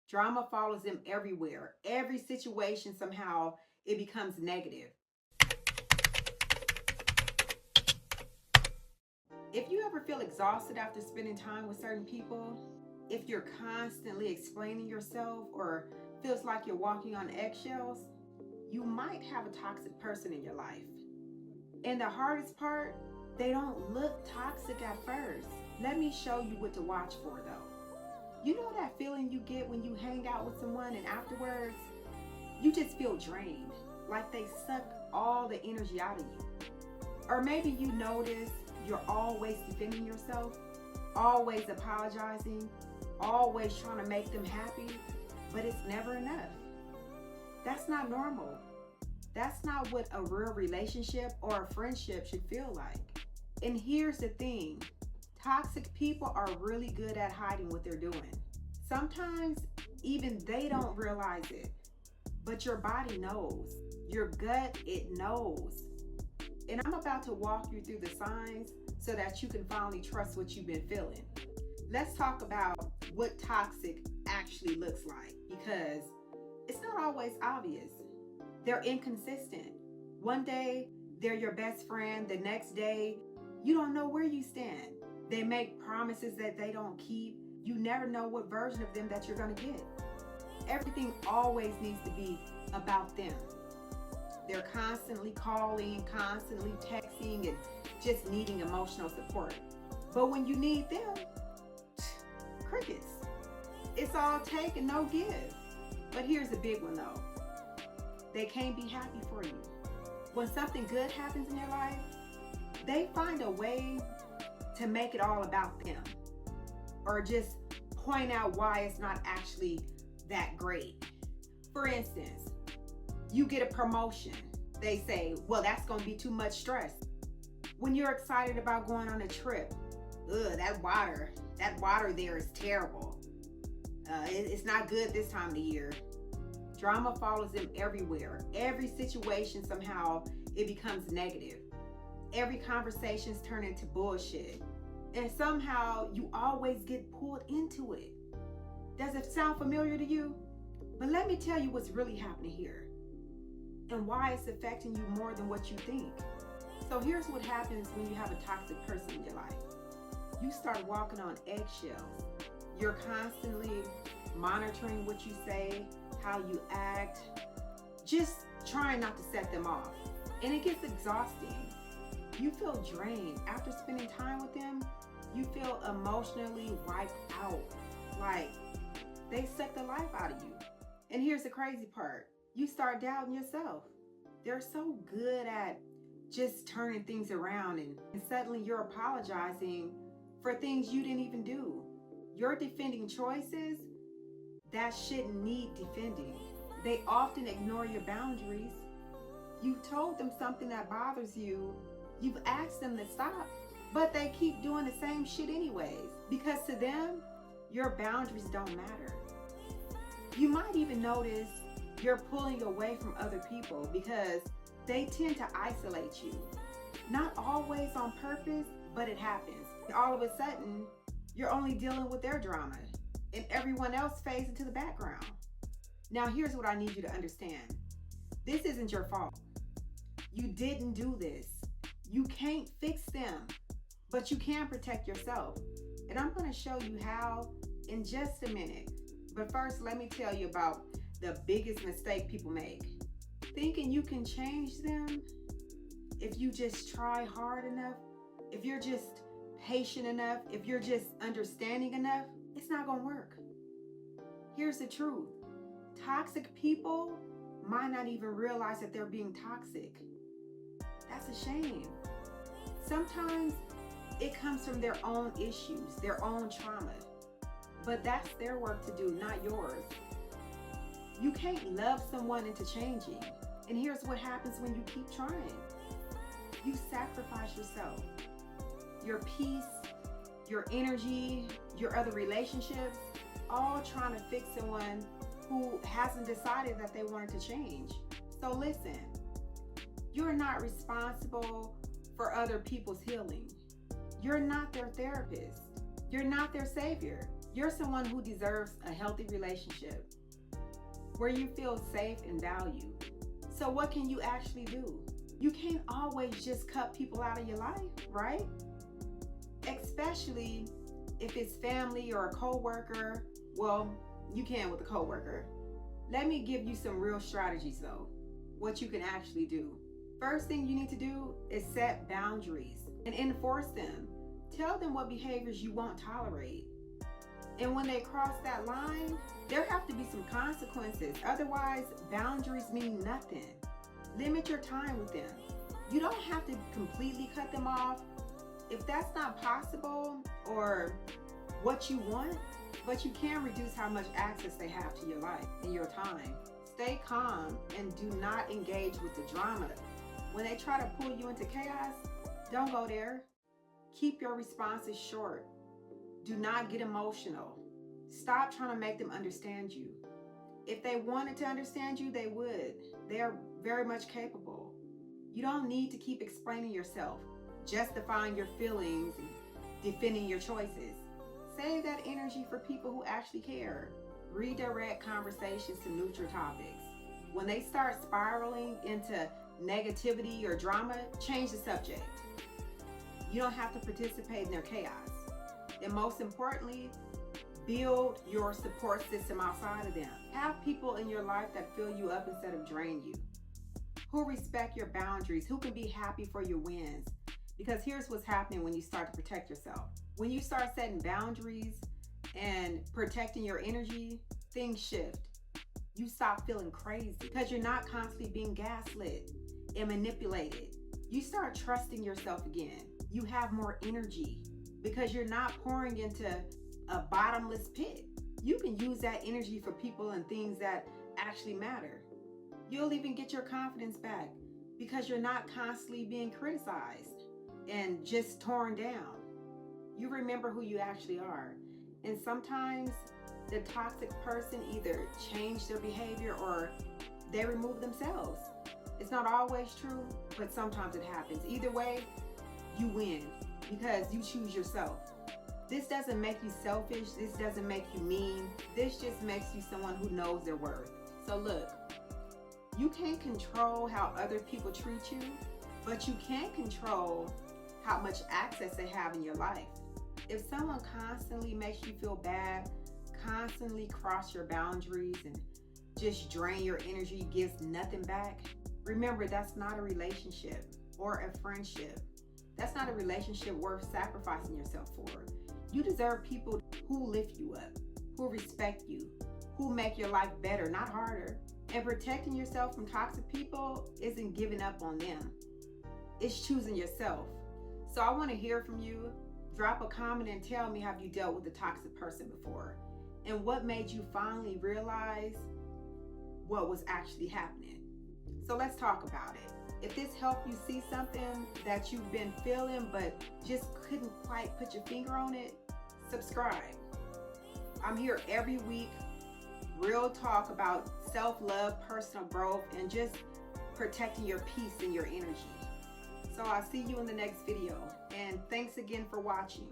Drama follows them everywhere. Every situation, somehow, it becomes negative. If you ever feel exhausted after spending time with certain people, if you're constantly explaining yourself or feels like you're walking on eggshells, you might have a toxic person in your life. And the hardest part, they don't look toxic at first. Let me show you what to watch for though. You know that feeling you get when you hang out with someone and afterwards, you just feel drained, like they suck all the energy out of you. Or maybe you notice you're always defending yourself, always apologizing, always trying to make them happy, but it's never enough. That's not normal. That's not what a real relationship or a friendship should feel like. And here's the thing, toxic people are really good at hiding what they're doing. Sometimes even they don't realize it, but your body knows. Your gut, it knows. And I'm about to walk you through the signs so that you can finally trust what you've been feeling. Let's talk about what toxic actually looks like, because it's not always obvious. They're inconsistent. One day, they're your best friend. The next day, you don't know where you stand. They make promises that they don't keep. You never know what version of them that you're gonna get. Everything always needs to be about them. They're constantly calling, constantly texting, and just needing emotional support. But when you need them, crickets. It's all take and no give. But here's the big one though. They can't be happy for you. When something good happens in your life, they find a way to make it all about them, or just point out why it's not actually that great. For instance, you get a promotion. They say, well, that's gonna be too much stress. When you're excited about going on a trip, that water there is terrible. It's not good this time of the year. Drama follows them everywhere. Every situation, somehow, it becomes negative. Every conversation's turned into bullshit. And somehow, you always get pulled into it. Does it sound familiar to you? But let me tell you what's really happening here and why it's affecting you more than what you think. So here's what happens when you have a toxic person in your life. You start walking on eggshells. You're constantly monitoring what you say, how you act, just trying not to set them off. And it gets exhausting. You feel drained. After spending time with them, you feel emotionally wiped out. Like they suck the life out of you. And here's the crazy part. You start doubting yourself. They're so good at just turning things around, and suddenly you're apologizing for things you didn't even do. You're defending choices that shouldn't need defending. They often ignore your boundaries. You've told them something that bothers you. You've asked them to stop, but they keep doing the same shit anyways, because to them, your boundaries don't matter. You might even notice you're pulling away from other people because they tend to isolate you. Not always on purpose, but it happens. All of a sudden, you're only dealing with their drama and everyone else fades into the background. Now, here's what I need you to understand. This isn't your fault. You didn't do this. You can't fix them, but you can protect yourself. And I'm going to show you how in just a minute. But first, let me tell you about the biggest mistake people make. Thinking you can change them if you just try hard enough, if you're just patient enough, if you're just understanding enough, it's not gonna work. Here's the truth. Toxic people might not even realize that they're being toxic. That's a shame. Sometimes it comes from their own issues, their own trauma. But that's their work to do, not yours. You can't love someone into changing. And here's what happens when you keep trying. You sacrifice yourself, your peace, your energy, your other relationships, all trying to fix someone who hasn't decided that they wanted to change. So listen, you're not responsible for other people's healing. You're not their therapist. You're not their savior. You're someone who deserves a healthy relationship where you feel safe and valued. So what can you actually do? You can't always just cut people out of your life, right? Especially if it's family or a coworker. Well, you can with a coworker. Let me give you some real strategies though, what you can actually do. First thing you need to do is set boundaries and enforce them. Tell them what behaviors you won't tolerate. And when they cross that line, there have to be some consequences. Otherwise, boundaries mean nothing. Limit your time with them. You don't have to completely cut them off if that's not possible or what you want, but you can reduce how much access they have to your life and your time. Stay calm and do not engage with the drama. When they try to pull you into chaos, don't go there. Keep your responses short. Do not get emotional. Stop trying to make them understand you. If they wanted to understand you, they would. They are very much capable. You don't need to keep explaining yourself, justifying your feelings, and defending your choices. Save that energy for people who actually care. Redirect conversations to neutral topics. When they start spiraling into negativity or drama, change the subject. You don't have to participate in their chaos. And most importantly, build your support system outside of them. Have people in your life that fill you up instead of drain you, who respect your boundaries, who can be happy for your wins. Because here's what's happening when you start to protect yourself. When you start setting boundaries and protecting your energy, things shift. You stop feeling crazy because you're not constantly being gaslit and manipulated. You start trusting yourself again. You have more energy because you're not pouring into a bottomless pit. You can use that energy for people and things that actually matter. You'll even get your confidence back because you're not constantly being criticized and just torn down. You remember who you actually are. And sometimes the toxic person either changed their behavior or they remove themselves. It's not always true, but sometimes it happens. Either way, you win because you choose yourself. This doesn't make you selfish. This doesn't make you mean. This just makes you someone who knows their worth. So look, you can't control how other people treat you, but you can control how much access they have in your life. If someone constantly makes you feel bad, constantly cross your boundaries and just drain your energy, gives nothing back, remember that's not a relationship or a friendship. That's not a relationship worth sacrificing yourself for. You deserve people who lift you up, who respect you, who make your life better, not harder. And protecting yourself from toxic people isn't giving up on them. It's choosing yourself. So I want to hear from you. Drop a comment and tell me, have you dealt with a toxic person before? And what made you finally realize what was actually happening? So let's talk about it. If this helped you see something that you've been feeling but just couldn't quite put your finger on it, subscribe. I'm here every week, real talk about self-love, personal growth, and just protecting your peace and your energy. So I'll see you in the next video. And thanks again for watching.